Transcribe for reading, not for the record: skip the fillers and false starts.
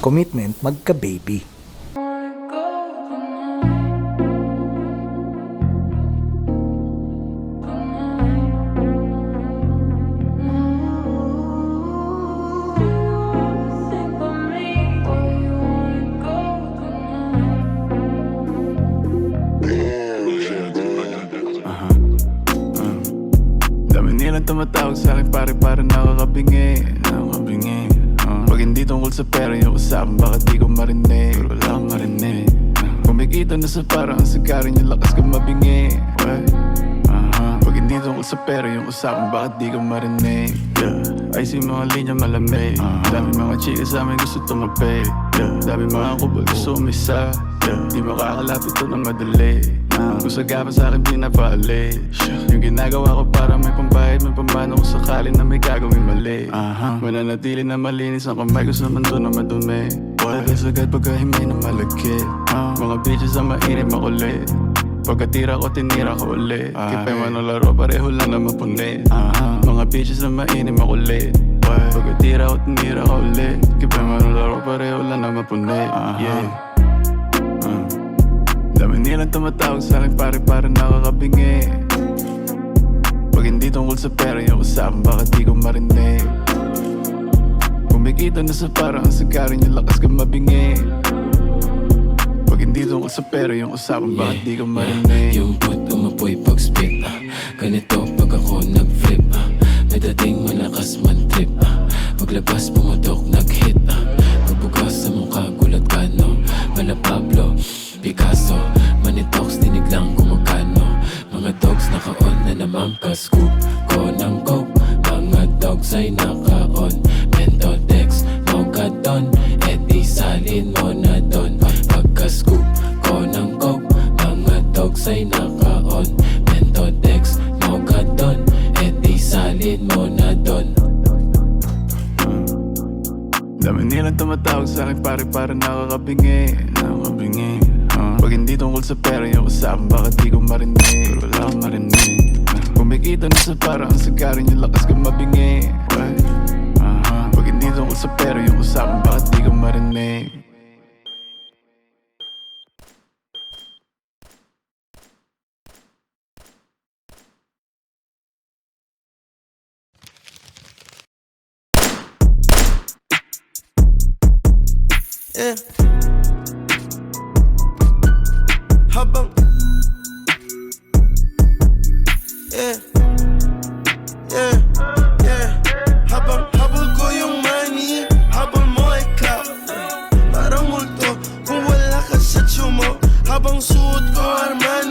commitment magka-baby. Dami nilang tumatawag sa'kin pare nakakabingi. Pag hindi tungkol sa pera yung usapan, bakit di ko marinig? Pero wala akong marinig. Kumikita na sa parang ang sigarin yung lakas ko mabingi. Pag hindi tungkol sa pera yung usapan, bakit di ko marinig? Ay si mga linya malamig. Dami mga chika sa amin gusto tumapi. Dami mga kubol gusto umisa. Di makakalapit to na madali. Kung sagapa sa'kin pinapaalis. Yung ginagawa ko para may pambayad, may pambano kung sakali na may gagawin mali. Mananatili na malinis ang kamay ko sa mundo na madumi. Walis agad pagkahimay na malagkit. Mga bitches ang mainit makulit. Pagkatira ko tinira ko ulit. Kipay man ang laro pareho lang na mapunit. Mga bitches na mainit makulit. Pagkatira ko tinira ko ulit. Kipay man ang laro pareho lang na mapunit. Dami nilang tumatawag sa'kin pare nakakabingi. Pag hindi tungkol sa pera yung usapan, bakit di ko marinig? Kumikita na sa parang ang sigarin yung lakas ko mabingi. Pag hindi tungkol sa pera yung usapan, bakit di ko marinig? Yung boot umapoy pag spit ganito pag ako nag-flip may dating malakas man trip paglabas pumutok nag-hit pagbukas sa mukha gulat ka no Mala Pablo, Picasso Manitox dinig lang kumagano mga dogs naka-on na naman ka-scoop ko ng coke mga dogs ay naka-on Mentodex, Mogadon edi salin mo na don pagka-scoop ko ng coke mga dogs ay naka-on Mentodex, Mogadon edi salin mo na don. Dami nilang tumatawag sa'kin pare nakakabingi. Pag hindi tungkol sa pera yung usapan, bakit di ko marinig? Pero wala akong marinig. Kumikita na sa parang ang sigarin yung lakas ko mabingi. Pag hindi tungkol sa pera yung usapan, bakit di ko marinig? Habang habang habol ko yung money, habol mo ay clout. Parang multo kung wala ka sa tsumo, habang suot ko Armani.